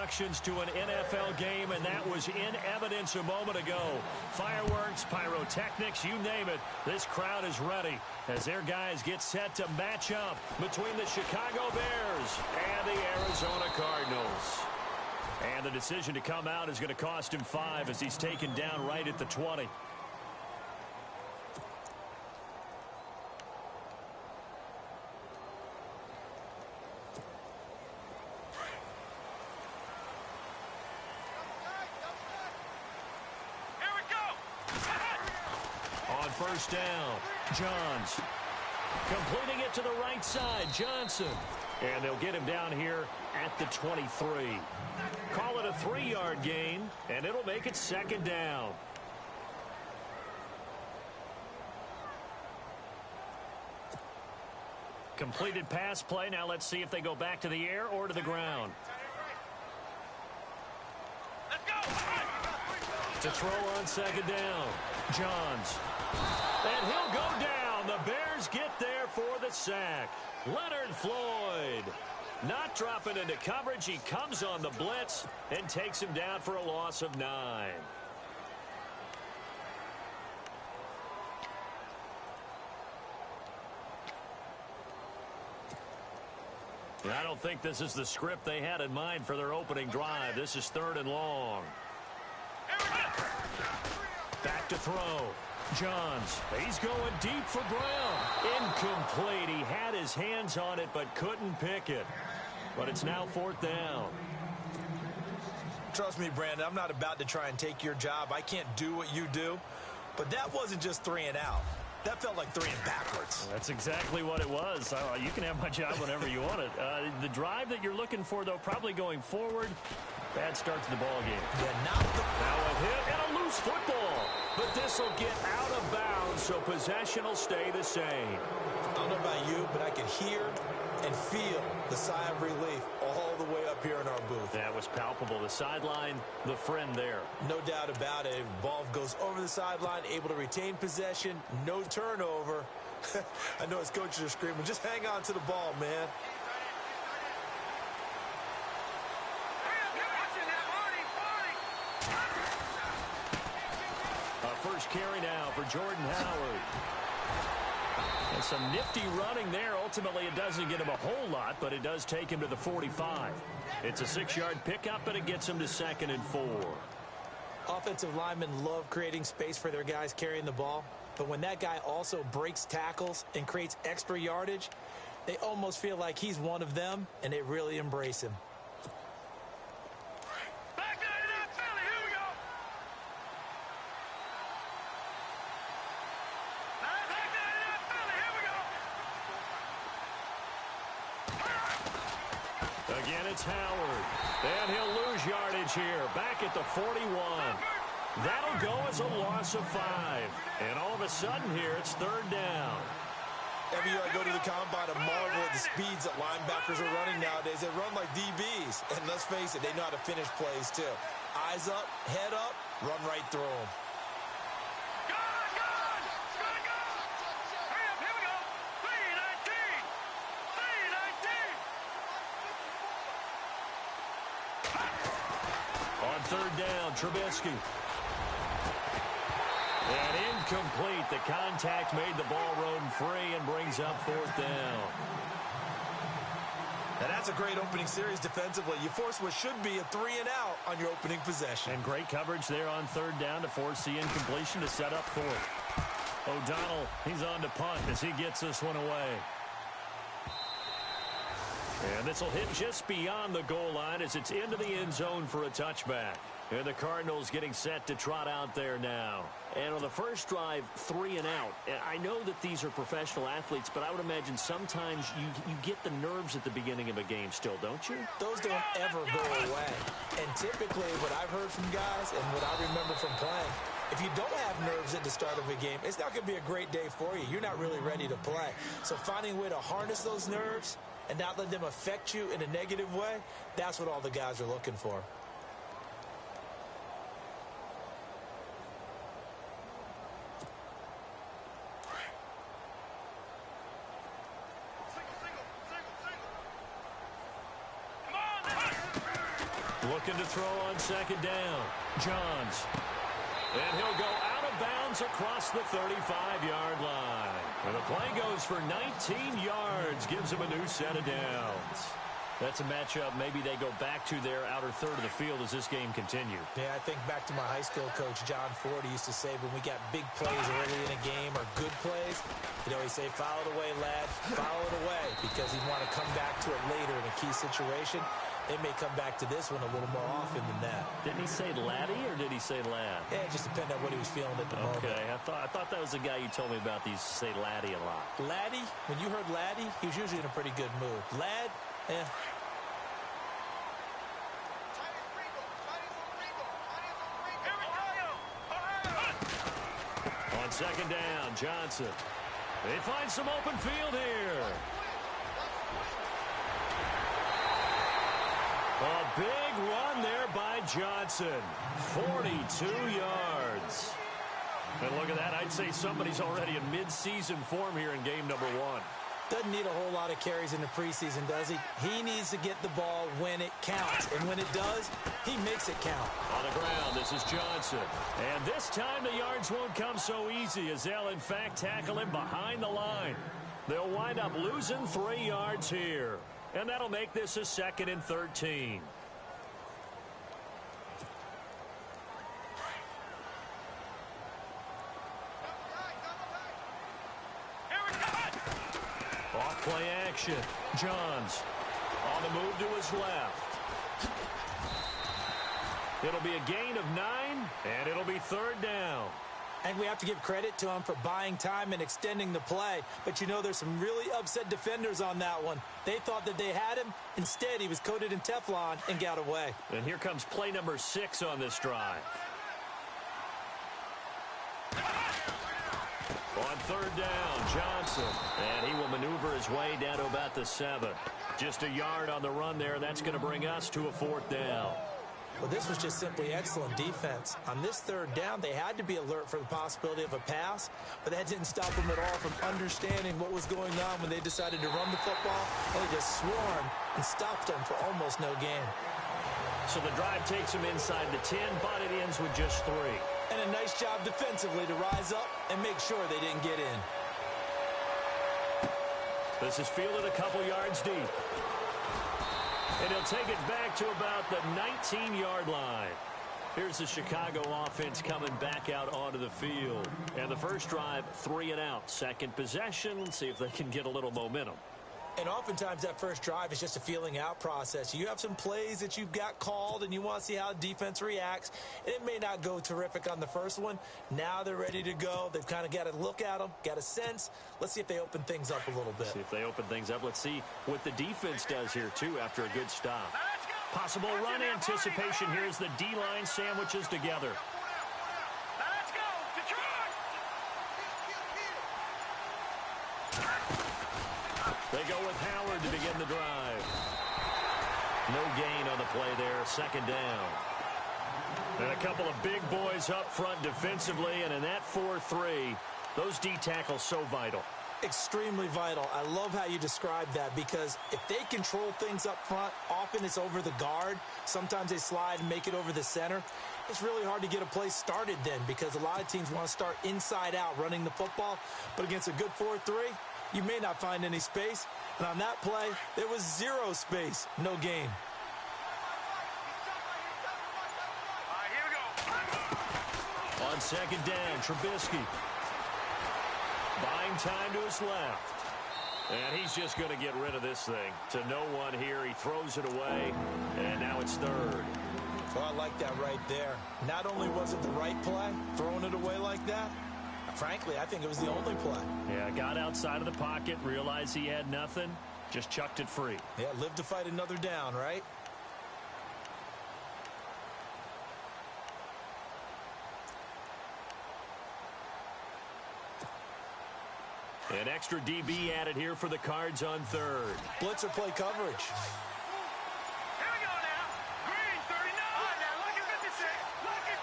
introductions to an NFL game, and that was in evidence a moment ago. Fireworks, pyrotechnics, you name it. This crowd is ready as their guys get set to match up between the Chicago Bears and the Arizona Cardinals. And the decision to come out is going to cost him 5 as he's taken down right at the 20. First down, Johns. Completing it to the right side, Johnson. And they'll get him down here at the 23. Call it a 3-yard gain, and it'll make it second down. Completed pass play. Now let's see if they go back to the air or to the ground. To throw on second down, Johns. And he'll go down. The Bears get there for the sack. Leonard Floyd not dropping into coverage. He comes on the blitz and takes him down for a loss of 9. I don't think this is the script they had in mind for their opening drive. This is 3rd and long. Back to throw. Johns, he's going deep for Brown. Incomplete. He had his hands on it but couldn't pick it. But it's now 4th down. Trust me, Brandon, I'm not about to try and take your job. I can't do what you do. But that wasn't just 3 and out. That felt like 3 and backwards. That's exactly what it was. You can have my job whenever you want it. The drive that you're looking for, though, probably going forward. Bad start to the ball game. Yeah, not the... Now a hit and a loose football. But this will get out of bounds, so possession will stay the same. I don't know about you, but I could hear and feel the sigh of relief all the way up here in our booth. That was palpable. The sideline, the friend there. No doubt about it. Ball goes over the sideline, able to retain possession, no turnover. I know his coaches are screaming, just hang on to the ball, man. First carry now for Jordan Howard. And some nifty running there. Ultimately, it doesn't get him a whole lot, but it does take him to the 45. It's a 6-yard pickup, and it gets him to 2nd and 4. Offensive linemen love creating space for their guys carrying the ball, but when that guy also breaks tackles and creates extra yardage, they almost feel like he's one of them, and they really embrace him. Again, it's Howard. And he'll lose yardage here. Back at the 41. That'll go as a loss of 5. And all of a sudden here, it's 3rd down. Every year I go to the combine, I marvel at the speeds that linebackers are running nowadays. They run like DBs. And let's face it, they know how to finish plays too. Eyes up, head up, run right through them. On 3rd down, Trubisky. And incomplete. The contact made the ball roam free and brings up 4th down. And that's a great opening series defensively. You force what should be a 3 and out on your opening possession. And great coverage there on 3rd down to force the incompletion to set up 4th. O'Donnell, he's on to punt as he gets this one away. And this will hit just beyond the goal line as it's into the end zone for a touchback. And the Cardinals getting set to trot out there now. And on the first drive, 3 and out. I know that these are professional athletes, but I would imagine sometimes you get the nerves at the beginning of a game still, don't you? Those don't ever go away. And typically what I've heard from guys and what I remember from playing, if you don't have nerves at the start of a game, it's not going to be a great day for you. You're not really ready to play. So finding a way to harness those nerves and not let them affect you in a negative way, that's what all the guys are looking for. Looking to throw on second down. Johns. And he'll go out of bounds across the 35-yard line. And the play goes for 19 yards. Gives him a new set of downs. That's a matchup maybe they go back to their outer third of the field as this game continues. Yeah, I think back to my high school coach, John Ford. He used to say when we got big plays early in a game or good plays, he'd say, foul it away, lad, foul it away, because he'd want to come back to it later in a key situation. They may come back to this one a little more often than that. Didn't he say laddie or did he say lad? Yeah, it just depended on what he was feeling at the moment. Okay, I thought that was the guy you told me about. He used to say laddie a lot. Laddie, when you heard laddie, he was usually in a pretty good mood. Lad, On second down, Johnson. They find some open field here. A big run there by Johnson. 42 yards. And look at that. I'd say somebody's already in mid-season form here in game number 1. Doesn't need a whole lot of carries in the preseason, does he? He needs to get the ball when it counts. And when it does, he makes it count. On the ground, this is Johnson. And this time the yards won't come so easy as they'll, in fact, tackle him behind the line. They'll wind up losing 3 yards here. And that'll make this a 2nd and 13. Off-play action. Johns on the move to his left. It'll be a gain of 9, and it'll be 3rd down. And we have to give credit to him for buying time and extending the play. But there's some really upset defenders on that one. They thought that they had him. Instead, he was coated in Teflon and got away. And here comes play number 6 on this drive. On 3rd down, Johnson. And he will maneuver his way down to about the 7. Just a yard on the run there. That's going to bring us to a 4th down. Well, this was just simply excellent defense. On this 3rd down, they had to be alert for the possibility of a pass, but that didn't stop them at all from understanding what was going on when they decided to run the football. They just swarmed and stopped them for almost no gain. So the drive takes them inside the 10, but it ends with just 3. And a nice job defensively to rise up and make sure they didn't get in. This is fielded a couple yards deep. And he'll take it back to about the 19-yard line. Here's the Chicago offense coming back out onto the field. And the first drive, 3 and out. Second possession, let's see if they can get a little momentum. And oftentimes that first drive is just a feeling out process. You have some plays that you've got called and you want to see how defense reacts. And it may not go terrific on the first one. Now they're ready to go. They've kind of got to look at them, got a sense. Let's see if they open things up a little bit. See if they open things up. Let's see what the defense does here, too, after a good stop. Possible run anticipation here as the D-line sandwiches together. Let's go, Detroit! They go with Howard to begin the drive. No gain on the play there, 2nd down. And a couple of big boys up front defensively, and in that 4-3, those D tackles so vital. Extremely vital. I love how you describe that because if they control things up front, often it's over the guard. Sometimes they slide and make it over the center. It's really hard to get a play started then because a lot of teams want to start inside out running the football. But against a good 4-3, you may not find any space. And on that play, there was 0 space, no gain. Here we go. On 2nd down, Trubisky. Buying time to his left. And he's just going to get rid of this thing. To no one here. He throws it away. And now it's 3rd. Well, I like that right there. Not only was it the right play, throwing it away like that, frankly, I think it was the only play. Yeah, got outside of the pocket, realized he had nothing, just chucked it free. Yeah, live to fight another down, right? An extra DB added here for the Cards on 3rd. Blitzer play coverage. Here we go now. Green, 39. Now look at 56. Look at...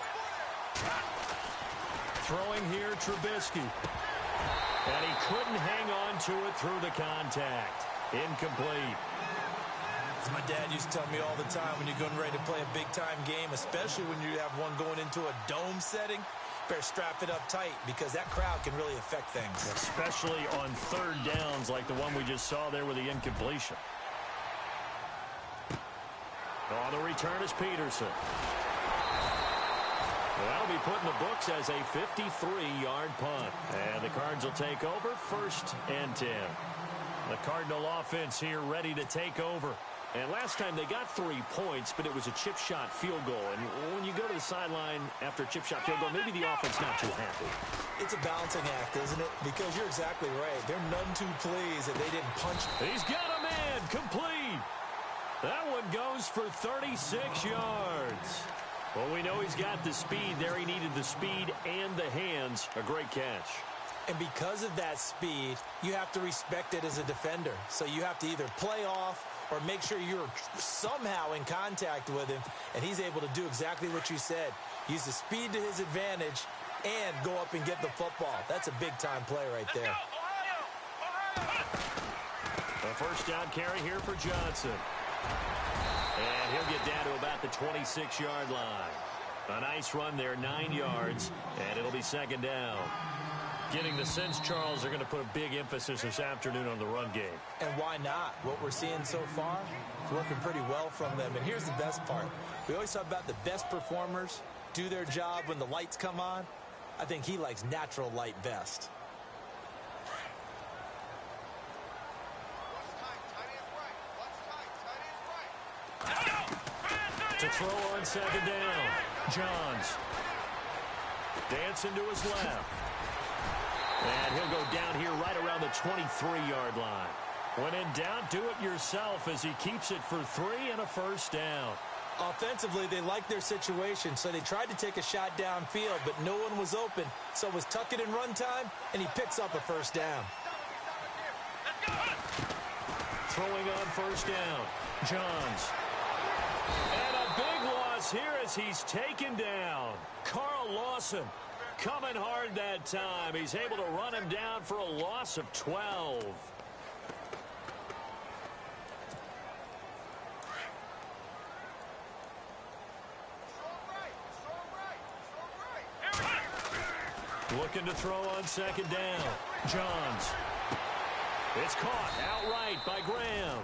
Throwing here, Trubisky. And he couldn't hang on to it through the contact. Incomplete. As my dad used to tell me all the time, when you're getting ready to play a big-time game, especially when you have one going into a dome setting, better strap it up tight because that crowd can really affect things. Especially on third downs like the one we just saw there with the incompletion. On the return is Peterson. That'll be put in the books as a 53-yard punt. And the Cards will take over, 1st and 10. The Cardinal offense here ready to take over. And last time they got 3 points, but it was a chip shot field goal. And when you go to the sideline after a chip shot field goal, maybe the offense not too happy. It's a balancing act, isn't it? Because you're exactly right. They're none too pleased that they didn't punch. He's got a man, complete. That one goes for 36 yards. Well, we know he's got the speed there. He needed the speed and the hands. A great catch. And because of that speed, you have to respect it as a defender. So you have to either play off or make sure you're somehow in contact with him, and he's able to do exactly what you said. Use the speed to his advantage and go up and get the football. That's a big-time play right there. A first down carry here for Johnson. And he'll get down to about the 26-yard line. A nice run there, 9 yards, and it'll be 2nd down. Getting the sense, Charles, they're going to put a big emphasis this afternoon on the run game. And why not? What we're seeing so far is working pretty well from them. And here's the best part. We always talk about the best performers do their job when the lights come on. I think he likes natural light best. To throw on 2nd down, Johns. Dancing to his left. And he'll go down here right around the 23-yard line. When in doubt, do it yourself as he keeps it for 3 and a first down. Offensively, they like their situation, so they tried to take a shot downfield, but no one was open. So it was tuck it and run time, and he picks up a first down. Throwing on first down, Johns. And a big loss here as he's taken down. Carl Lawson coming hard that time. He's able to run him down for a loss of 12. Looking to throw on 2nd down. Johns. It's caught outright by Graham.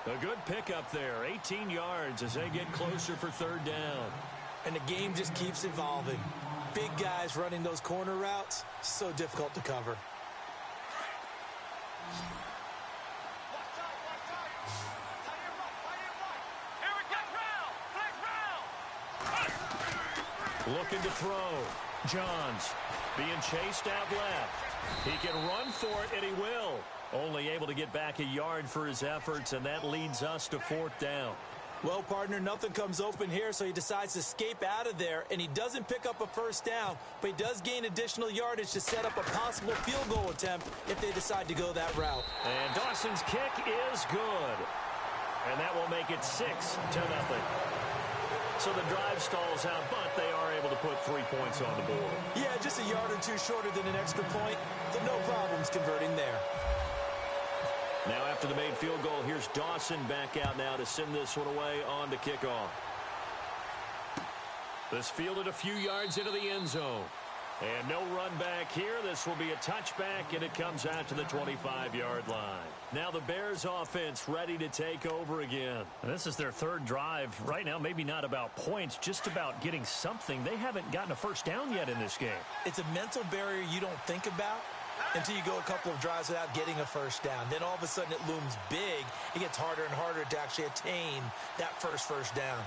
A good pickup there. 18 yards as they get closer for 3rd down. And the game just keeps evolving. Big guys running those corner routes, so difficult to cover. Looking to throw. Johns being chased out left. He can run for it, and he will. Only able to get back a yard for his efforts, and that leads us to 4th down. Well, partner, nothing comes open here, so he decides to escape out of there, and he doesn't pick up a first down, but he does gain additional yardage to set up a possible field goal attempt if they decide to go that route. And Dawson's kick is good. And that will make it 6-0. So the drive stalls out, but they are able to put 3 points on the board. Yeah, just a yard or two shorter than an extra point, so no problems converting there. Now after the made field goal, here's Dawson back out now to send this one away on the kickoff. This fielded a few yards into the end zone. And no run back here. This will be a touchback, and it comes out to the 25-yard line. Now the Bears offense ready to take over again. This is their 3rd drive. Right now, maybe not about points, just about getting something. They haven't gotten a first down yet in this game. It's a mental barrier you don't think about until you go a couple of drives without getting a first down. Then all of a sudden it looms big. It gets harder and harder to actually attain that first down.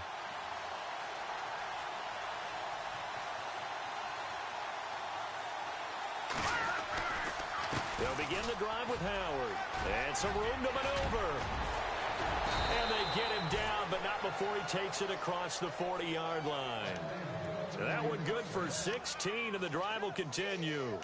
They'll begin the drive with Howard. And some room to maneuver. And they get him down, but not before he takes it across the 40-yard line. So that one good for 16, and the drive will continue.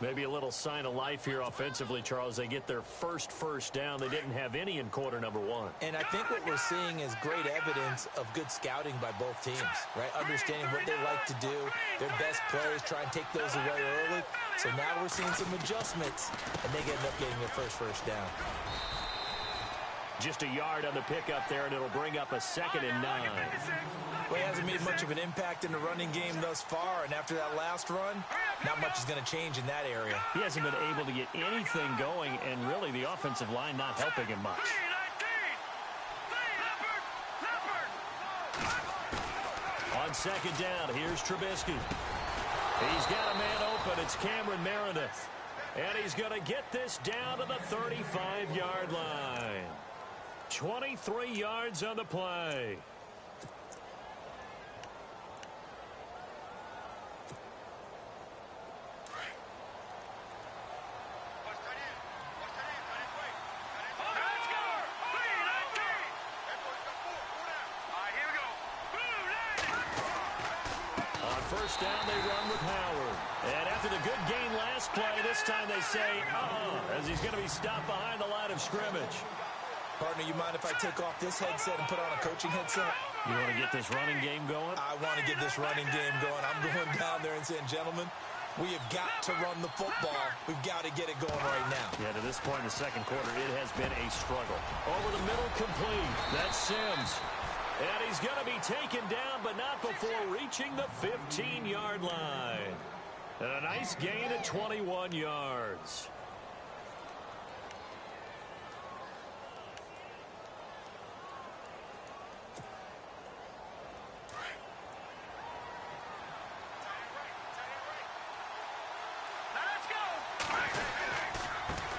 Maybe a little sign of life here offensively, Charles. They get their first down. They didn't have any in quarter number 1. And I think what we're seeing is great evidence of good scouting by both teams, right? Understanding what they like to do, their best plays, try and take those away early. So now we're seeing some adjustments, and they end up getting their first down. Just a yard on the pickup there, and it'll bring up a 2nd and 9. Well, he hasn't made much of an impact in the running game thus far, and after that last run, not much is going to change in that area. He hasn't been able to get anything going, and really the offensive line not helping him much. On 2nd down, here's Trubisky. He's got a man open. It's Cameron Meredith. And he's going to get this down to the 35-yard line. 23 yards on the play. First down, they run with Howard. And after the good gain last play, this time they say, as he's going to be stopped behind the line of scrimmage. Partner, you mind if I take off this headset and put on a coaching headset? You want to get this running game going? I want to get this running game going. I'm going down there and saying, gentlemen, we have got to run the football. We've got to get it going right now. Yeah, to this point in the second quarter, it has been a struggle. Over the middle, complete. That's Sims. And he's going to be taken down, but not before reaching the 15-yard line. And a nice gain of 21 yards.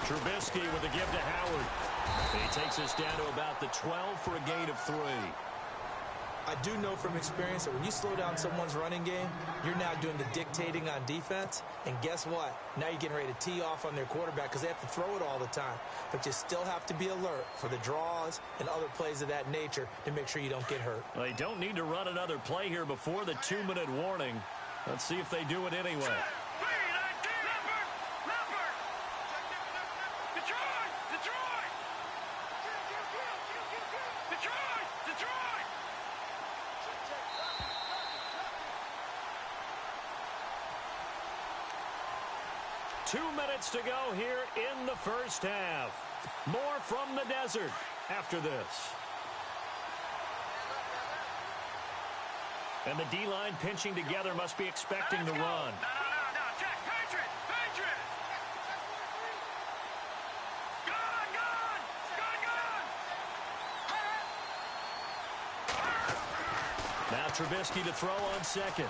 Trubisky with a give to Howard. He takes us down to about the 12 for a gain of 3. I do know from experience that when you slow down someone's running game, you're now doing the dictating on defense. And guess what? Now you're getting ready to tee off on their quarterback because they have to throw it all the time. But you still have to be alert for the draws and other plays of that nature to make sure you don't get hurt. Well, they don't need to run another play here before the 2-minute warning. Let's see if they do it anyway. To go here in the first half. More from the desert after this. And the D-line pinching together must be expecting the run. No, Jack, Patriot! Gone! Now Trubisky to throw on second.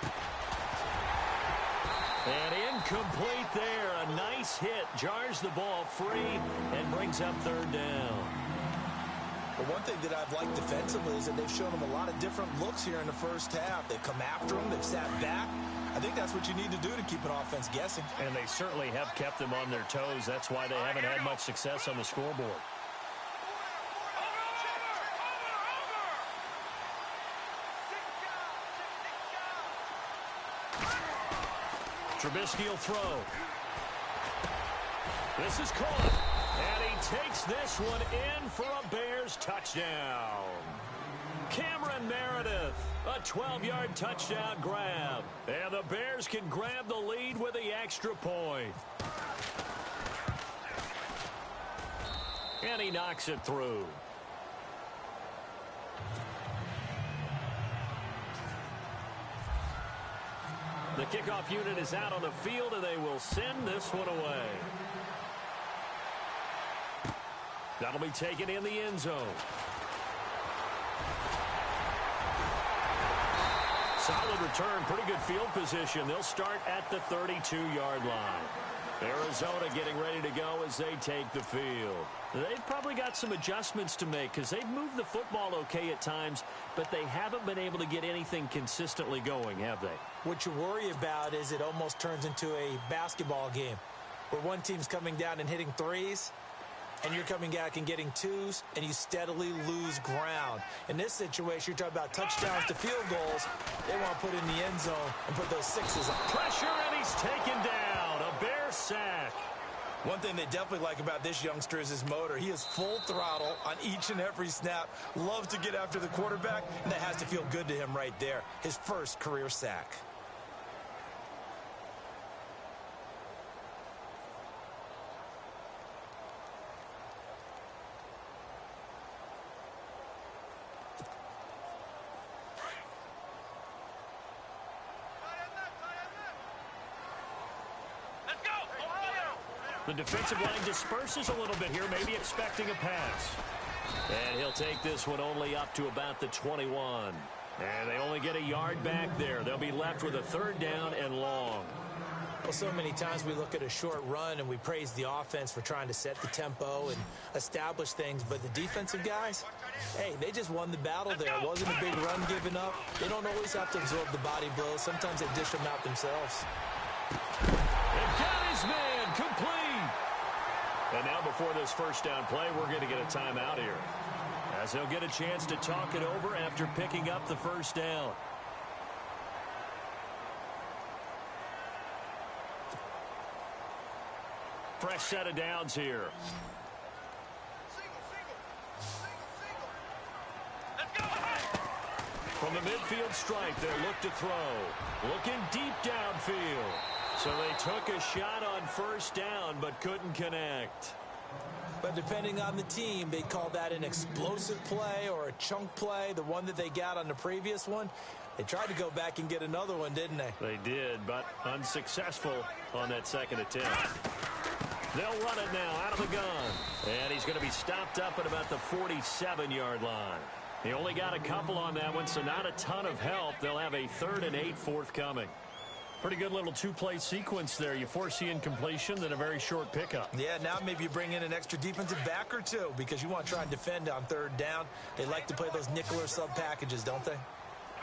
And incomplete there. A nice hit. Jars the ball free and brings up 3rd down. But one thing that I've liked defensively is that they've shown them a lot of different looks here in the first half. They've come after them. They've sat back. I think that's what you need to do to keep an offense guessing. And they certainly have kept them on their toes. That's why they haven't had much success on the scoreboard. Trubisky will throw. This is caught. And he takes this one in for a Bears touchdown. Cameron Meredith, a 12-yard touchdown grab. And the Bears can grab the lead with the extra point. And he knocks it through. The kickoff unit is out on the field, and they will send this one away. That'll be taken in the end zone. Solid return, pretty good field position. They'll start at the 32-yard line. Arizona getting ready to go as they take the field. They've probably got some adjustments to make because they've moved the football okay at times, but they haven't been able to get anything consistently going, have they? What you worry about is it almost turns into a basketball game where one team's coming down and hitting threes, and you're coming back and getting twos, and you steadily lose ground. In this situation, you're talking about touchdowns to field goals. They want to put in the end zone and put those sixes on. Pressure, and he's taken down. A Bear sack. One thing they definitely like about this youngster is his motor. He is full throttle on each and every snap. Loves to get after the quarterback, and that has to feel good to him right there. His first career sack. The defensive line disperses a little bit here, maybe expecting a pass. And he'll take this one only up to about the 21. And they only get a yard back there. They'll be left with a third down and long. Well, so many times we look at a short run and we praise the offense for trying to set the tempo and establish things. But the defensive guys, hey, they just won the battle there. It wasn't a big run given up. They don't always have to absorb the body blows. Sometimes they dish them out themselves. And got his man complete. And now before this first down play, we're going to get a timeout here, as he'll get a chance to talk it over after picking up the first down. Fresh set of downs here. From the midfield stripe, they look to throw. Looking deep downfield. So they took a shot on first down, but couldn't connect. But depending on the team, they call that an explosive play or a chunk play. The one that they got on the previous one, they tried to go back and get another one, didn't they? They did, but unsuccessful on that second attempt. They'll run it now out of the gun. And he's going to be stopped up at about the 47-yard line. He only got a couple on that one, so not a ton of help. They'll have a 3rd and 8 forthcoming. Pretty good little two-play sequence there. You force the incompletion, then a very short pickup. Yeah, now maybe you bring in an extra defensive back or two because you want to try and defend on 3rd down. They like to play those nickel or sub packages, don't they?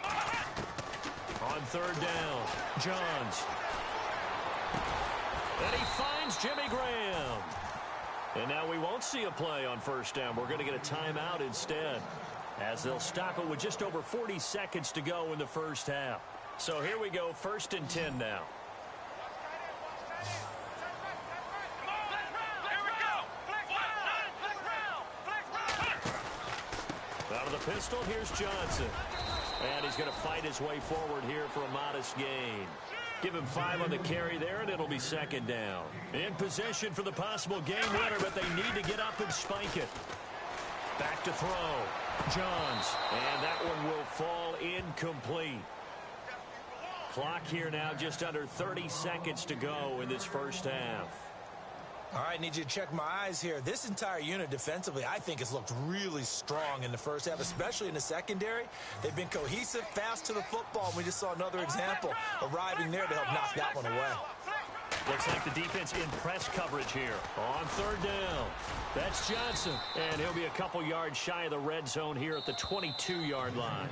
On 3rd down, Johns. And he finds Jimmy Graham. And now we won't see a play on first down. We're going to get a timeout instead, as they'll stop it with just over 40 seconds to go in the first half. So here we go, 1st and 10 now. Out of the pistol, here's Johnson. And he's going to fight his way forward here for a modest gain. Give him 5 on the carry there, and it'll be 2nd down. In possession for the possible game winner, but they need to get up and spike it. Back to throw. Johns. And that one will fall incomplete. Clock here now, just under 30 seconds to go in this first half. All right, need you to check my eyes here. This entire unit defensively, I think, has looked really strong in the first half, especially in the secondary. They've been cohesive, fast to the football. We just saw another example arriving there to help knock that one away. Looks like the defense in press coverage here. On 3rd down, that's Johnson. And he'll be a couple yards shy of the red zone here at the 22-yard line.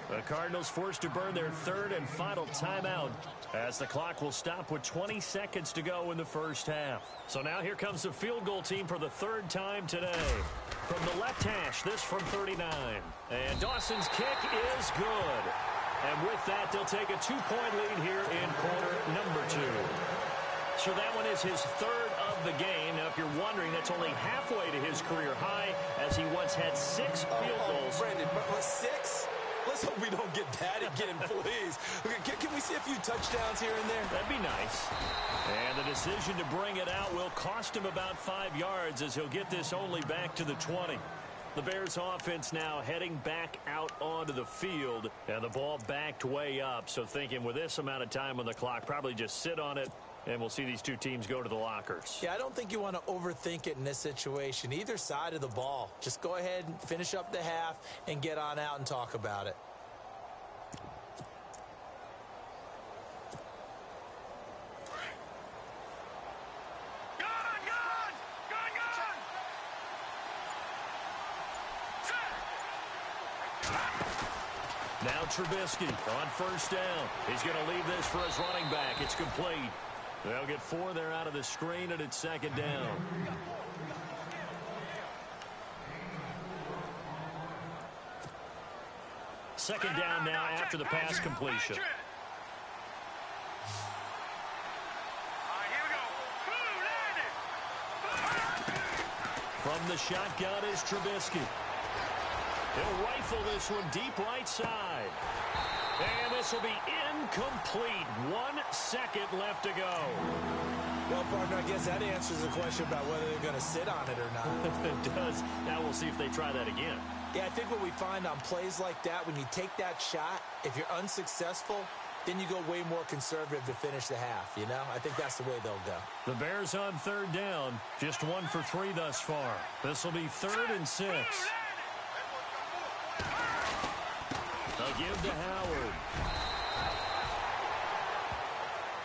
The Cardinals forced to burn their 3rd and final timeout, as the clock will stop with 20 seconds to go in the first half. So now here comes the field goal team for the 3rd time today. From the left hash, this from 39. And Dawson's kick is good. And with that, they'll take a 2-point lead here in quarter number 2. So that one is his 3rd of the game. Now, if you're wondering, that's only halfway to his career high, as he once had 6 field goals. Brandon, 6? Let's hope we don't get that again, please. Can we see a few touchdowns here and there? That'd be nice. And the decision to bring it out will cost him about 5 yards, as he'll get this only back to the 20. The Bears offense now heading back out onto the field, and the ball backed way up. So thinking with this amount of time on the clock, probably just sit on it, and we'll see these two teams go to the lockers. Yeah, I don't think you want to overthink it in this situation. Either side of the ball. Just go ahead and finish up the half and get on out and talk about it. Now Trubisky on 1st down. He's going to leave this for his running back. It's complete. They'll get 4 there out of the screen, and it's 2nd down. Second down now after the pass completion. From the shotgun is Trubisky. He'll rifle this one deep right side. And this will be incomplete. 1 second left to go. Well, partner, I guess that answers the question about whether they're going to sit on it or not. It does. Now we'll see if they try that again. Yeah, I think what we find on plays like that, when you take that shot, if you're unsuccessful, then you go way more conservative to finish the half, you know? I think that's the way they'll go. The Bears on third down, just 1 for 3 thus far. This will be 3rd and 6. They'll give to Howard.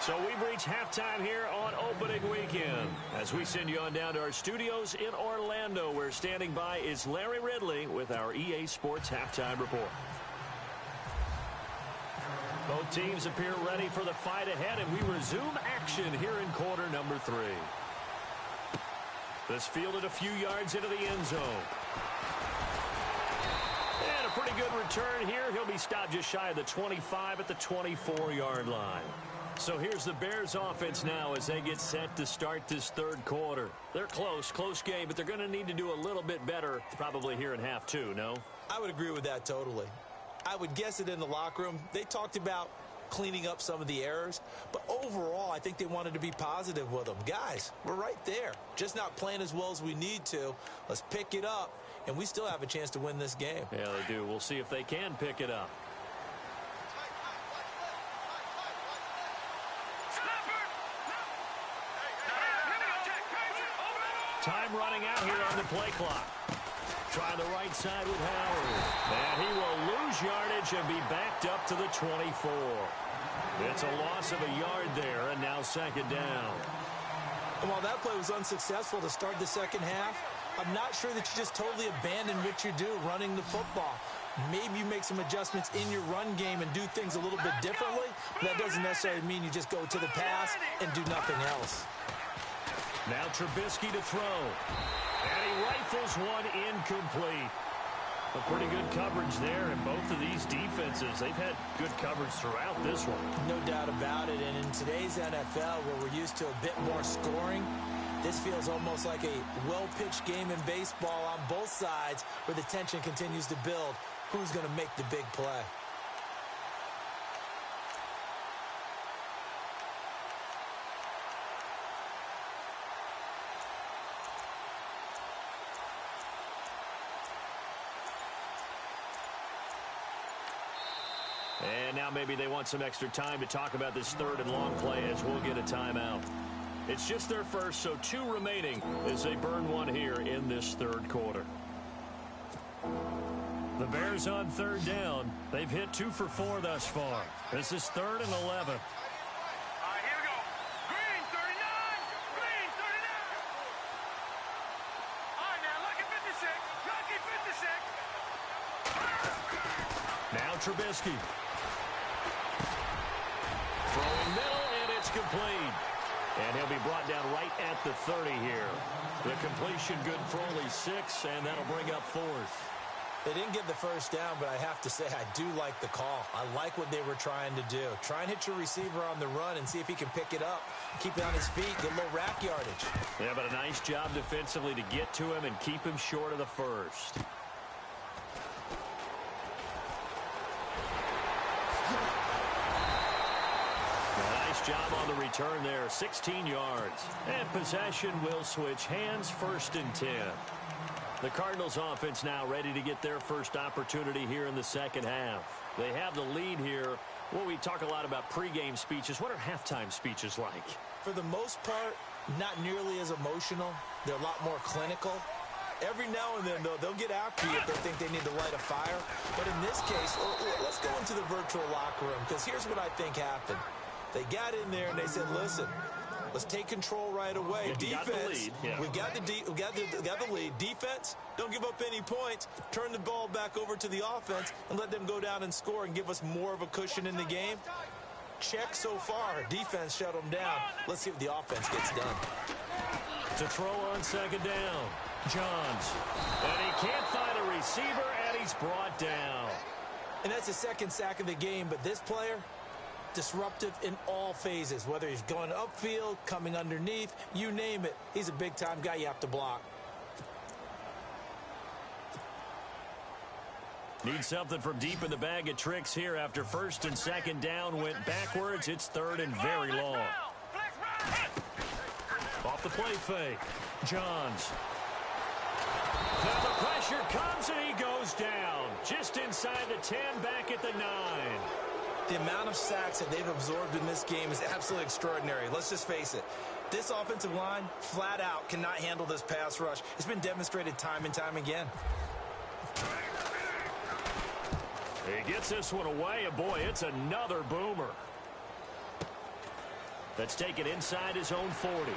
So we've reached halftime here on opening weekend. As we send you on down to our studios in Orlando, where standing by is Larry Ridley with our EA Sports Halftime Report. Both teams appear ready for the fight ahead, and we resume action here in quarter number 3. This fielded a few yards into the end zone. And a pretty good return here. He'll be stopped just shy of the 25 at the 24-yard line. So here's the Bears offense now as they get set to start this third quarter. They're close game, but they're going to need to do a little bit better probably here in half 2, no? I would agree with that totally. I would guess it in the locker room. They talked about cleaning up some of the errors, but overall, I think they wanted to be positive with them. Guys, we're right there. Just not playing as well as we need to. Let's pick it up, and we still have a chance to win this game. Yeah, they do. We'll see if they can pick it up. Time running out here on the play clock. Try the right side with Howard. And he will lose yardage and be backed up to the 24. It's a loss of a yard there, and now 2nd down. And while that play was unsuccessful to start the second half, I'm not sure that you just totally abandon what you do running the football. Maybe you make some adjustments in your run game and do things a little bit differently, but that doesn't necessarily mean you just go to the pass and do nothing else. Now Trubisky to throw. And he rifles one incomplete. A pretty good coverage there, and both of these defenses, they've had good coverage throughout this one. No doubt about it, and in today's NFL, where we're used to a bit more scoring, this feels almost like a well-pitched game in baseball on both sides, where the tension continues to build. Who's going to make the big play? And now maybe they want some extra time to talk about this 3rd and long play as we'll get a timeout. It's just their first, so 2 remaining as they burn one here in this 3rd quarter. The Bears on 3rd down. They've hit 2 for 4 thus far. This is 3rd and 11. All right, here we go. Green 39. Green 39. All right, now lucky 56. Lucky 56. Now Trubisky. Throwing middle, and it's complete. And he'll be brought down right at the 30 here. The completion good for only 6, and that'll bring up 4th. They didn't get the first down, but I have to say I do like the call. I like what they were trying to do. Try and hit your receiver on the run and see if he can pick it up. Keep it on his feet, get a little rack yardage. Yeah, but a nice job defensively to get to him and keep him short of the first. Job on the return there, 16 yards. And possession will switch hands, 1st and 10. The Cardinals offense now ready to get their first opportunity here in the second half. They have the lead here. Well, we talk a lot about pregame speeches. What are halftime speeches like? For the most part, not nearly as emotional. They're a lot more clinical. Every now and then, though, they'll get after you if they think they need to light a fire. But in this case, let's go into the virtual locker room, because here's what I think happened. They got in there and they said, listen, let's take control right away. Yeah, defense, we got the lead. Defense, don't give up any points. Turn the ball back over to the offense and let them go down and score and give us more of a cushion in the game. Check so far. Defense shut them down. Let's see if the offense gets done. To throw on 2nd down, Johns. And he can't find a receiver, and he's brought down. And that's the 2nd sack of the game, but this player, disruptive in all phases, whether he's going upfield, coming underneath, you name it. He's a big-time guy you have to block. Need something from deep in the bag of tricks here after 1st and 2nd down went backwards. It's 3rd and very long. Off the play fake. Johns. Now the pressure comes and he goes down. Just inside the 10, back at the 9. The amount of sacks that they've absorbed in this game is absolutely extraordinary. Let's just face it. This offensive line, flat out, cannot handle this pass rush. It's been demonstrated time and time again. He gets this one away, and boy, it's another boomer. That's taken inside his own 40.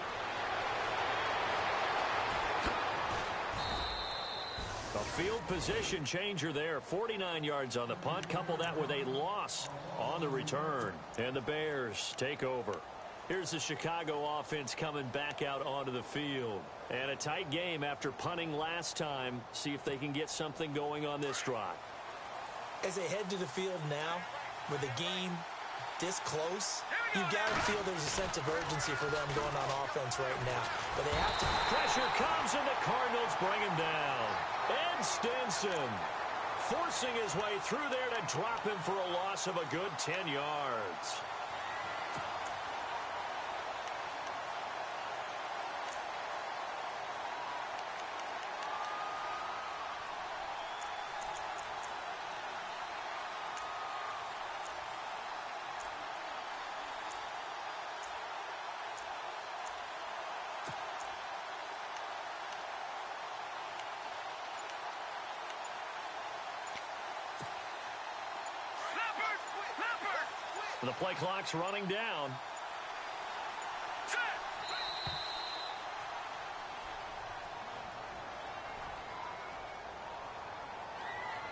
A field position changer there. 49 yards on the punt. Couple that with a loss on the return. And the Bears take over. Here's the Chicago offense coming back out onto the field. And a tight game after punting last time. See if they can get something going on this drive. As they head to the field now, with the game this close, you've got to feel there's a sense of urgency for them going on offense right now. But they have to. Pressure comes, and the Cardinals bring him down. Ed Stinson forcing his way through there to drop him for a loss of a good 10 yards. The play clock's running down.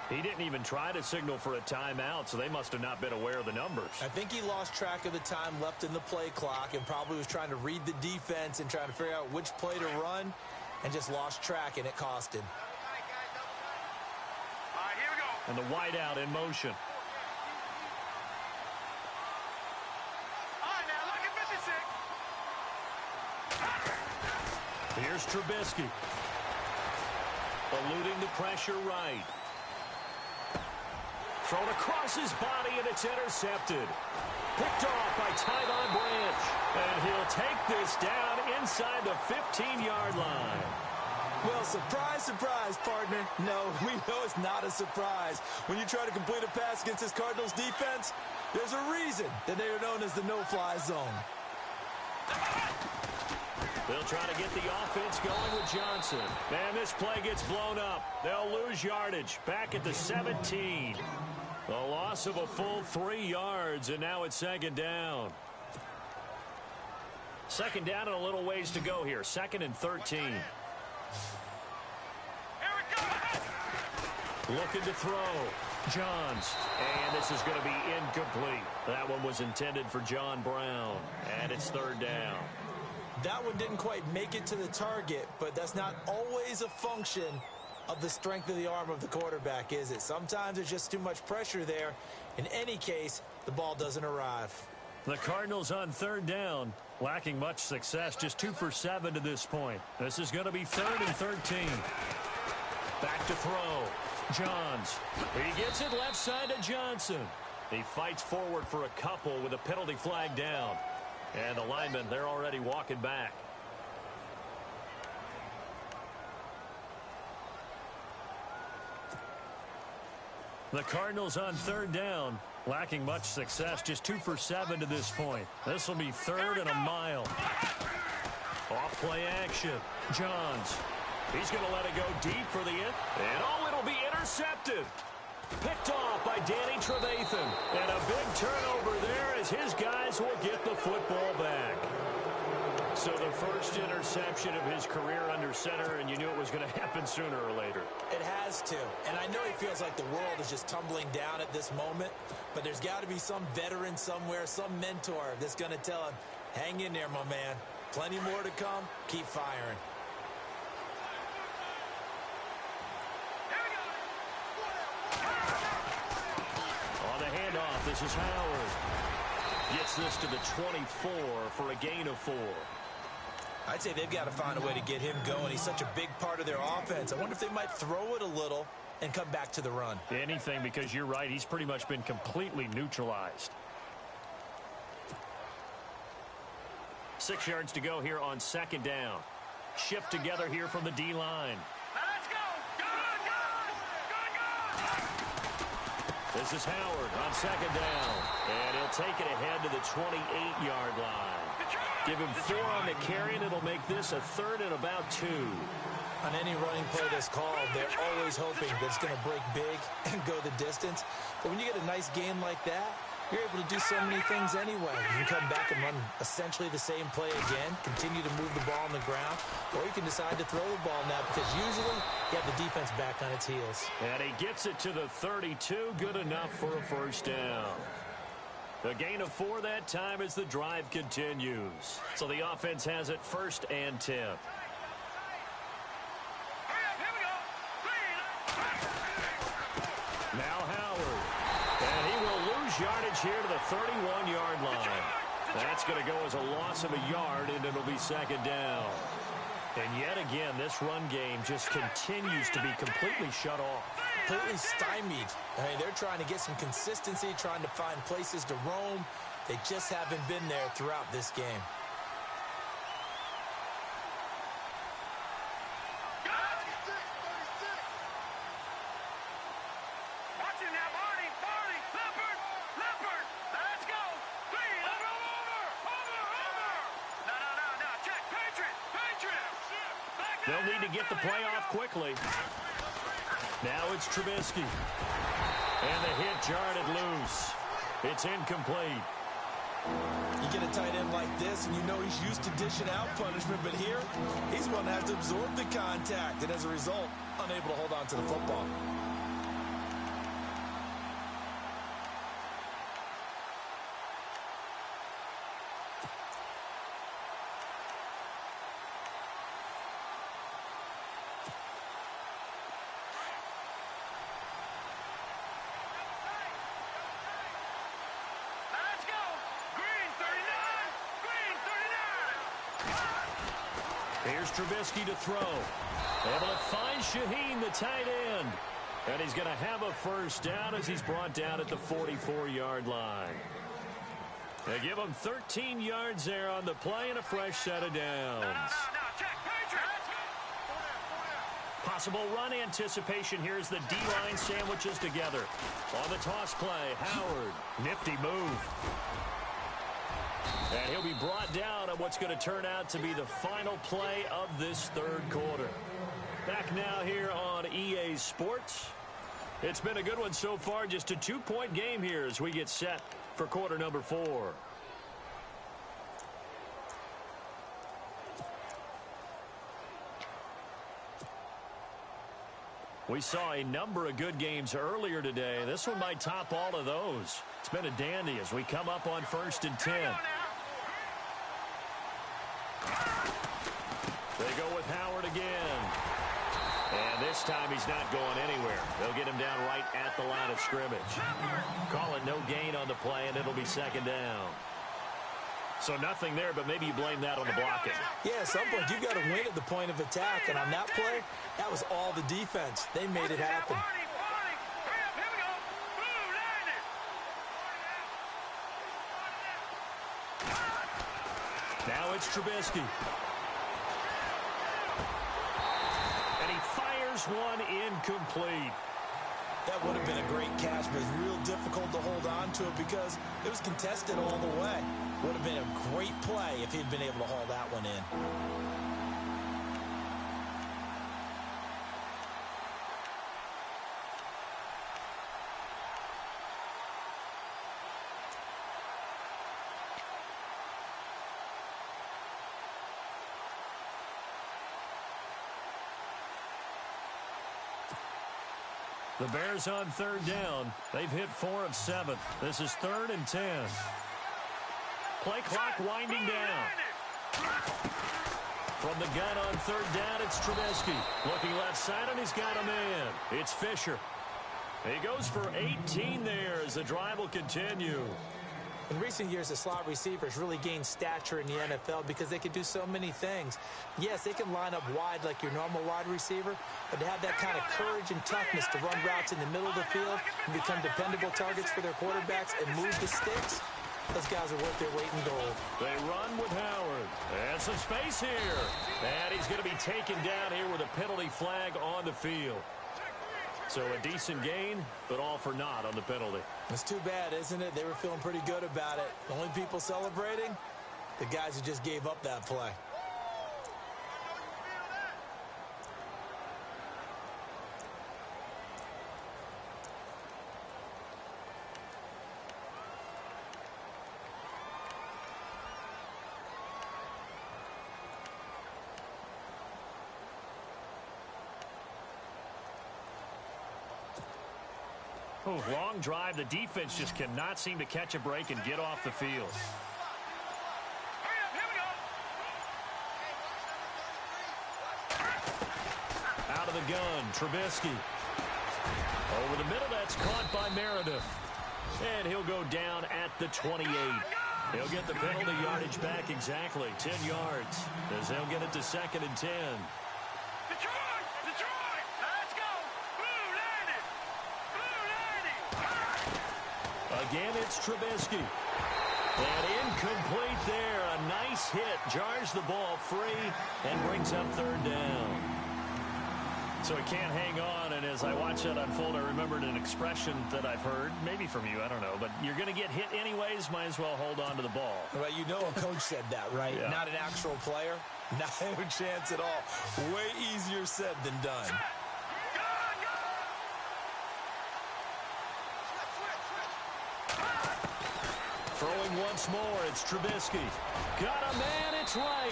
He didn't even try to signal for a timeout, so they must have not been aware of the numbers. I think he lost track of the time left in the play clock and probably was trying to read the defense and trying to figure out which play to run and just lost track, and it cost him. All right, here we go. And the wideout in motion. Here's Trubisky. Eluding the pressure right. Thrown across his body, and it's intercepted. Picked off by Tyvon Branch. And he'll take this down inside the 15-yard line. Well, surprise, surprise, partner. No, we know it's not a surprise. When you try to complete a pass against this Cardinals defense, there's a reason that they are known as the no-fly zone. They'll try to get the offense going with Johnson. And this play gets blown up. They'll lose yardage. Back at the 17. A loss of a full 3 yards, and now it's second down. Second down and a little ways to go here. 2nd and 13. Here we go. Looking to throw. Johns. And this is going to be incomplete. That one was intended for John Brown. And it's 3rd down. That one didn't quite make it to the target, but that's not always a function of the strength of the arm of the quarterback, is it? Sometimes there's just too much pressure there. In any case, the ball doesn't arrive. The Cardinals on 3rd down, lacking much success, just 2 for 7 to this point. This is going to be 3rd and 13. Back to throw. Johns. He gets it left side to Johnson. He fights forward for a couple with a penalty flag down. And the linemen, they're already walking back. The Cardinals on 3rd down, lacking much success, just 2 for 7 to this point. This will be 3rd and a mile. Off play action. Johns. He's going to let it go deep for the end. And oh, it'll be intercepted. Picked off by Danny Trevathan. And a big turnover there as his guys will get the football back. So the first interception of his career under center, and you knew it was going to happen sooner or later. It has to. And I know he feels like the world is just tumbling down at this moment, but there's got to be some veteran somewhere, some mentor that's going to tell him, hang in there, my man. Plenty more to come. Keep firing. On the handoff, this is Howard. Gets this to the 24 for a gain of 4. I'd say they've got to find a way to get him going. He's such a big part of their offense. I wonder if they might throw it a little and come back to the run. Anything, because you're right. He's pretty much been completely neutralized. 6 yards to go here on 2nd down. Shift together here from the D-line. Now let's go. Good. This is Howard on 2nd down. take it ahead to the 28-yard line. Give him 4 on the carry, and it'll make this a 3rd and about 2. On any running play that's called, they're always hoping that it's going to break big and go the distance. But when you get a nice gain like that, you're able to do so many things anyway. You can come back and run essentially the same play again, continue to move the ball on the ground, or you can decide to throw the ball now because usually you have the defense back on its heels. And he gets it to the 32, good enough for a first down. A gain of 4 that time as the drive continues. So the offense has it 1st and 10. Now Howard. And he will lose yardage here to the 31-yard line. That's going to go as a loss of a yard, and it'll be 2nd down. And yet again, this run game just continues to be completely shut off. Completely stymied. I mean, they're trying to get some consistency, trying to find places to roam. They just haven't been there throughout this game. They'll need to get the play off quickly. Now it's Trubisky. And the hit jarred it loose. It's incomplete. You get a tight end like this, and you know he's used to dishing out punishment, but here, he's going to have to absorb the contact, and as a result, unable to hold on to the football. Here's Trubisky to throw. Able to find Shaheen, the tight end. And he's going to have a first down as he's brought down at the 44-yard line. They give him 13 yards there on the play and a fresh set of downs. Possible run anticipation here as the D-line sandwiches together. On the toss play, Howard. Nifty move. And he'll be brought down at what's going to turn out to be the final play of this 3rd quarter. Back now here on EA Sports. It's been a good one so far. Just a 2-point game here as we get set for quarter number 4. We saw a number of good games earlier today. This one might top all of those. It's been a dandy as we come up on 1st and 10. They go with Howard again. And this time he's not going anywhere. They'll get him down right at the line of scrimmage. Call it no gain on the play, and it'll be 2nd down. So nothing there, but maybe you blame that on the blocking. Yeah, at some point, you've got to win at the point of attack. And on that play, that was all the defense. They made it happen. Now it's Trubisky. And he fires one incomplete. That would have been a great catch, but it's real difficult to hold on to it because it was contested all the way. Would have been a great play if he'd been able to haul that one in. The Bears on 3rd down. They've hit 4 of 7. This is 3rd and 10. Play clock winding down. From the gun on 3rd down, it's Trubisky. Looking left side, and he's got a man. It's Fisher. He goes for 18 there as the drive will continue. In recent years, the slot receivers really gained stature in the NFL because they can do so many things. Yes, they can line up wide like your normal wide receiver, but to have that kind of courage and toughness to run routes in the middle of the field and become dependable targets for their quarterbacks and move the sticks, those guys are worth their weight in gold. They run with Howard. And some space here. And he's going to be taken down here with a penalty flag on the field. So a decent gain, but all for naught on the penalty. It's too bad, isn't it? They were feeling pretty good about it. The only people celebrating, the guys who just gave up that play. Oh, long drive. The defense just cannot seem to catch a break and get off the field. Out of the gun, Trubisky. Over the middle, that's caught by Meredith. And he'll go down at the 28. He'll get the penalty yardage back exactly, 10 yards, as they'll get it to 2nd and 10. Again, it's Trubisky. And incomplete there. A nice hit. Jars the ball free and brings up 3rd down. So he can't hang on. And as I watch that unfold, I remembered an expression that I've heard, maybe from you, I don't know. But you're going to get hit anyways. Might as well hold on to the ball. Well, you know a coach said that, right? Yeah. Not an actual player. Not a chance at all. Way easier said than done. Throwing once more, it's Trubisky. Got a man, it's right.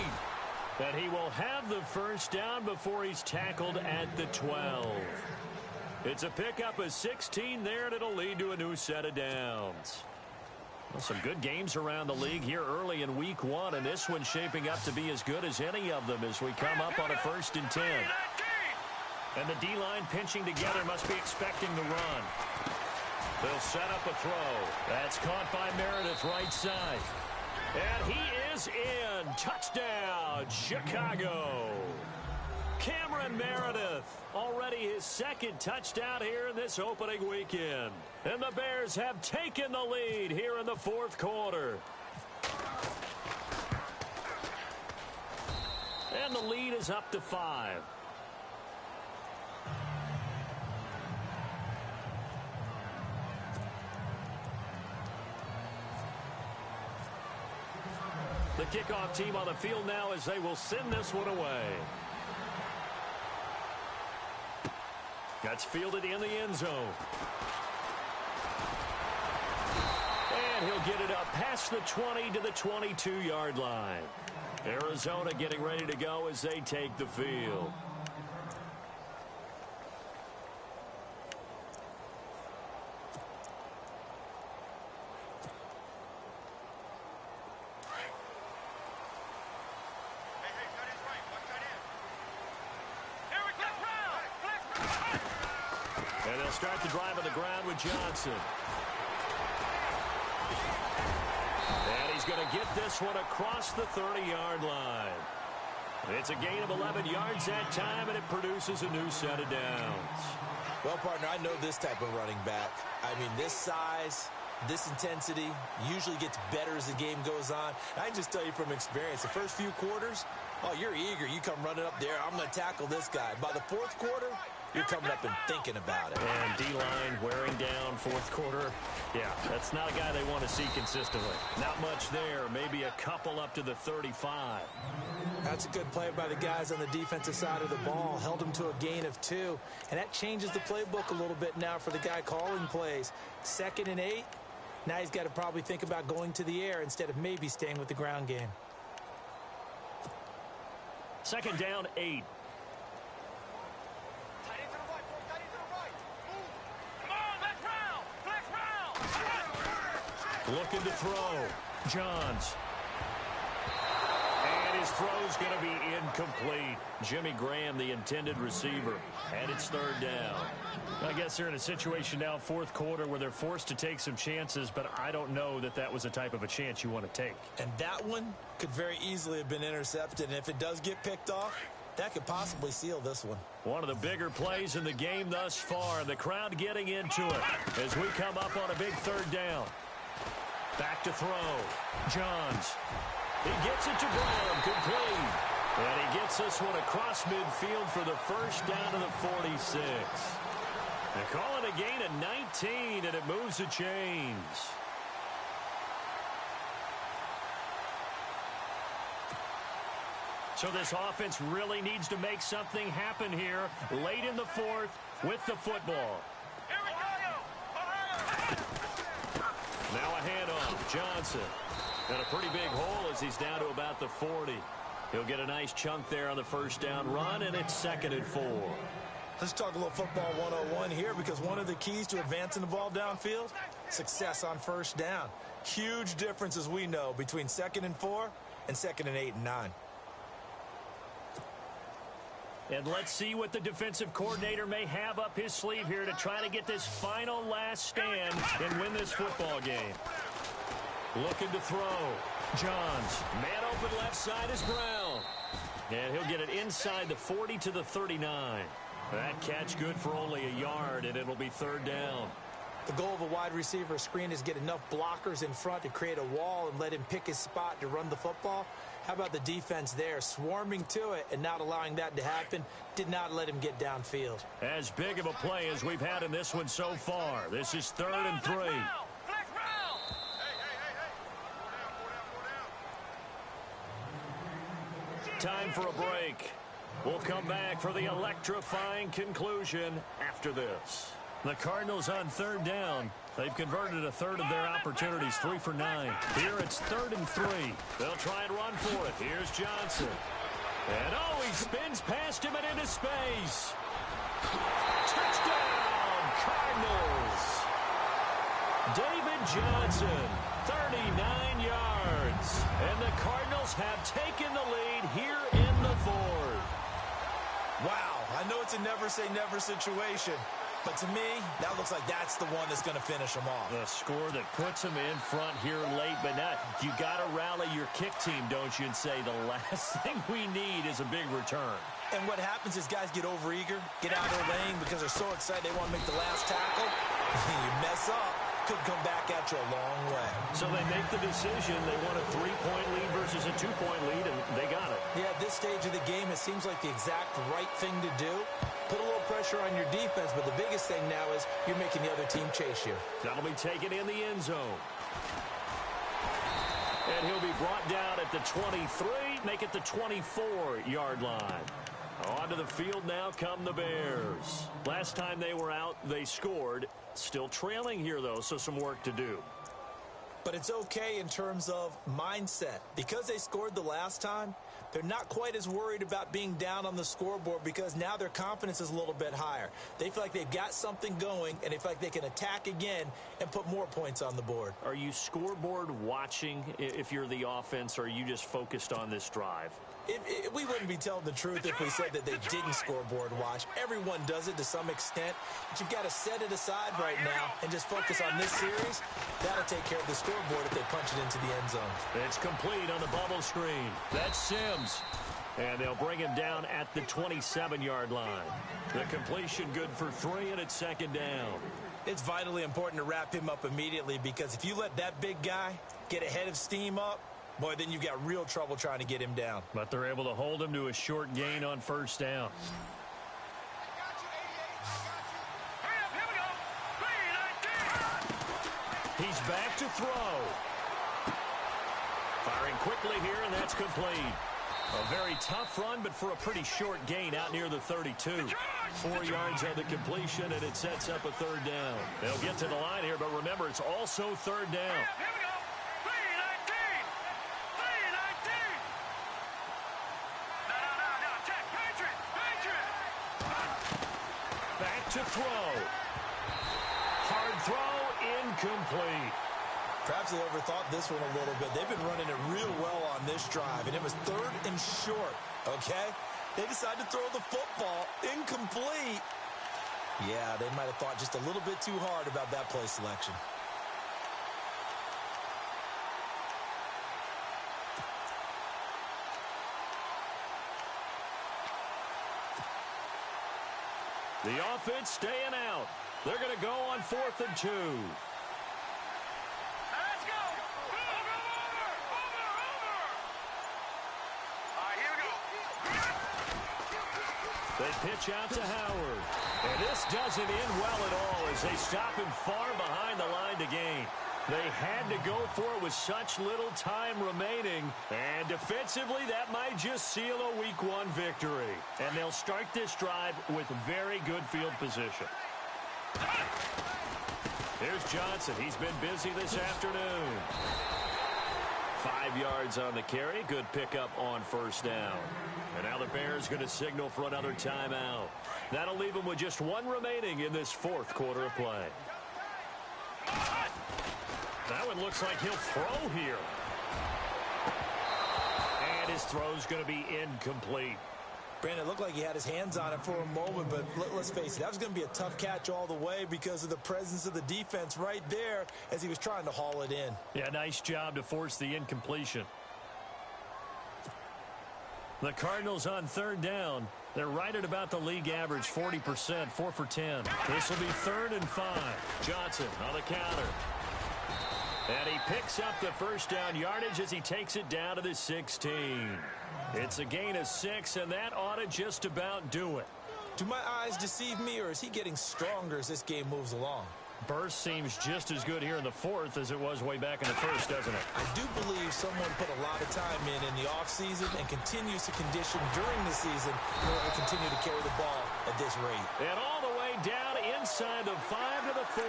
And he will have the first down before he's tackled at the 12. It's a pickup of 16 there, and it'll lead to a new set of downs. Well, some good games around the league here early in week 1, and this one's shaping up to be as good as any of them as we come up on a 1st and 10. And the D-line pinching together must be expecting the run. They'll set up a throw. That's caught by Meredith, right side. And he is in. Touchdown, Chicago. Cameron Meredith, already his 2nd touchdown here in this opening weekend. And the Bears have taken the lead here in the 4th quarter. And the lead is up to 5. The kickoff team on the field now as they will send this one away. That's fielded in the end zone. And he'll get it up past the 20 to the 22-yard line. Arizona getting ready to go as they take the field. Start the drive on the ground with Johnson. And he's going to get this one across the 30-yard line. It's a gain of 11 yards that time, and it produces a new set of downs. Well, partner, I know this type of running back. I mean, this size, this intensity usually gets better as the game goes on. And I can just tell you from experience, the first few quarters, oh, you're eager. You come running up there. I'm going to tackle this guy. By the 4th quarter, you're coming up and thinking about it. And D-line wearing down 4th quarter. Yeah, that's not a guy they want to see consistently. Not much there. Maybe a couple up to the 35. That's a good play by the guys on the defensive side of the ball. Held them to a gain of 2. And that changes the playbook a little bit now for the guy calling plays. 2nd and 8. Now he's got to probably think about going to the air instead of maybe staying with the ground game. 2nd down, 8. Looking to throw. Johns. And his throw's going to be incomplete. Jimmy Graham, the intended receiver. And it's 3rd down. I guess they're in a situation now, 4th quarter, where they're forced to take some chances, but I don't know that that was the type of a chance you want to take. And that one could very easily have been intercepted. And if it does get picked off, that could possibly seal this one. One of the bigger plays in the game thus far. The crowd getting into it as we come up on a big 3rd down. Back to throw. Johns. He gets it to Graham. Complete. And he gets this one across midfield for the first down to the 46. They call it a gain of 19, and it moves the chains. So this offense really needs to make something happen here late in the fourth with the football. Here we go. Now a handoff. Johnson. And a pretty big hole as he's down to about the 40. He'll get a nice chunk there on the first down run, and it's 2nd and 4. Let's talk a little football 101 here, because one of the keys to advancing the ball downfield, success on first down. Huge difference, as we know, between 2nd and 4 and 2nd and 8 and 9. And let's see what the defensive coordinator may have up his sleeve here to try to get this final last stand and win this football game. Looking to throw. Johns. Man open left side is Brown. And he'll get it inside the 40 to the 39. That catch good for only a yard, and it'll be 3rd down. The goal of a wide receiver screen is get enough blockers in front to create a wall and let him pick his spot to run the football. How about the defense there, swarming to it and not allowing that to happen? Did not let him get downfield. As big of a play as we've had in this one so far. This is 3rd and 3. Time for a break. We'll come back for the electrifying conclusion after this. The Cardinals on 3rd down. They've converted a third of their opportunities, 3 for 9. Here it's 3rd and 3. They'll try and run for it. Here's Johnson. And he spins past him and into space. Touchdown, Cardinals. David Johnson, 39 yards. And the Cardinals have taken the lead here in the 4th. Wow, I know it's a never-say-never situation, but to me, that looks like that's the one that's going to finish them off. The score that puts them in front here late, but not. You got to rally your kick team, don't you, and say the last thing we need is a big return. And what happens is guys get overeager, get out of their lane because they're so excited they want to make the last tackle. You mess up, could come back at you a long way. So they make the decision. They want a 3-point lead versus a 2-point lead, and they got it. Yeah, at this stage of the game, it seems like the exact right thing to do. Put a little pressure on your defense, but the biggest thing now is you're making the other team chase you. That'll be taken in the end zone. And he'll be brought down at the 23, make it the 24-yard line. Onto the field now come the Bears. Last time they were out, they scored. Still trailing here, though, so some work to do. But it's okay in terms of mindset. Because they scored the last time, they're not quite as worried about being down on the scoreboard because now their confidence is a little bit higher. They feel like they've got something going, and they feel like they can attack again and put more points on the board. Are you scoreboard watching if you're the offense, or are you just focused on this drive? We wouldn't be telling the truth if we said that they didn't scoreboard watch. Everyone does it to some extent, but you've got to set it aside right now and just focus on this series. That'll take care of the scoreboard if they punch it into the end zone. It's complete on the bubble screen. That's Sims. And they'll bring him down at the 27-yard line. The completion good for 3, and it's 2nd down. It's vitally important to wrap him up immediately because if you let that big guy get ahead of steam up, boy, then you've got real trouble trying to get him down. But they're able to hold him to a short gain on first down. He's back to throw. Firing quickly here, and that's complete. A very tough run, but for a pretty short gain out near the 32. 4 yards on the completion, and it sets up a 3rd down. They'll get to the line here, but remember, it's also 3rd down. To throw. Hard throw, incomplete. Perhaps they overthought this one a little bit. They've been running it real well on this drive, and it was 3rd and short, okay? They decided to throw the football incomplete. Yeah, they might have thought just a little bit too hard about that play selection. The offense staying out. They're going to go on 4th and 2. Let's go. Over. All right, here we go. They pitch out to Howard. And this doesn't end well at all as they stop him far behind the line to gain. They had to go for it with such little time remaining. And defensively, that might just seal a Week 1 victory. And they'll start this drive with very good field position. Here's Johnson. He's been busy this afternoon. 5 yards on the carry. Good pickup on first down. And now the Bears going to signal for another timeout. That'll leave them with just one remaining in this fourth quarter of play. That one looks like he'll throw here. And his throw's going to be incomplete. Brandon, it looked like he had his hands on it for a moment, but let's face it, that was going to be a tough catch all the way because of the presence of the defense right there as he was trying to haul it in. Yeah, nice job to force the incompletion. The Cardinals on third down. They're right at about the league average, 40%, 4 for 10. This will be 3rd and 5. Johnson on the counter. And he picks up the first down yardage as he takes it down to the 16. It's a gain of 6, and that ought to just about do it. Do my eyes deceive me, or is he getting stronger as this game moves along? Burst seems just as good here in the fourth as it was way back in the first, doesn't it? I do believe someone put a lot of time in the offseason and continues to condition during the season in order to continue to carry the ball at this rate. And all the way down inside the 5 to the 4.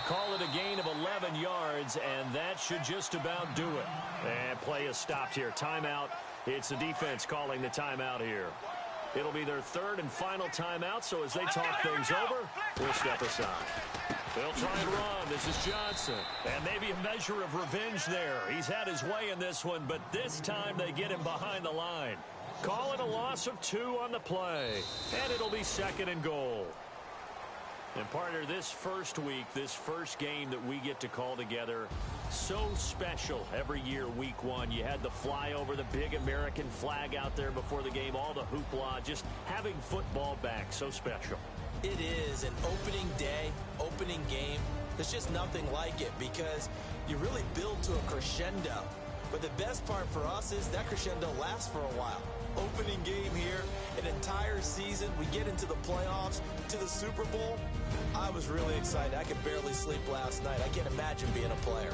Call it a gain of 11 yards, and that should just about do it. And play is stopped here. Timeout. It's the defense calling the timeout here. It'll be their 3rd and final timeout, so as they talk things over, we'll step aside. They'll try and run. This is Johnson. And maybe a measure of revenge there. He's had his way in this one, but this time they get him behind the line. Call it a loss of 2 on the play. And it'll be 2nd and goal. And partner, this first week, this first game that we get to call together, so special every year, week 1. You had the flyover, the big American flag out there before the game, all the hoopla, just having football back, so special. It is an opening day, opening game. There's just nothing like it because you really build to a crescendo. But the best part for us is that crescendo lasts for a while. Opening game here, an entire season, we get into the playoffs, to the Super Bowl. I was really excited. I could barely sleep last night. I can't imagine being a player.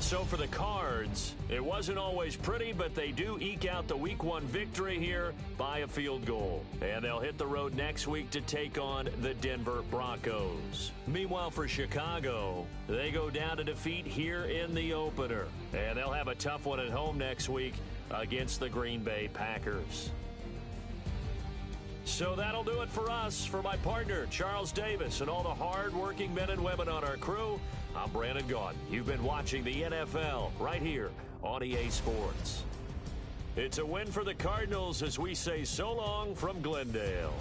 So for the Cards, it wasn't always pretty, but they do eke out the Week 1 victory here by a field goal. And they'll hit the road next week to take on the Denver Broncos. Meanwhile, for Chicago, they go down to defeat here in the opener. And they'll have a tough one at home next week against the Green Bay Packers. So that'll do it for us. For my partner, Charles Davis, and all the hard-working men and women on our crew, I'm Brandon Gaudin. You've been watching the NFL right here on EA Sports. It's a win for the Cardinals as we say so long from Glendale.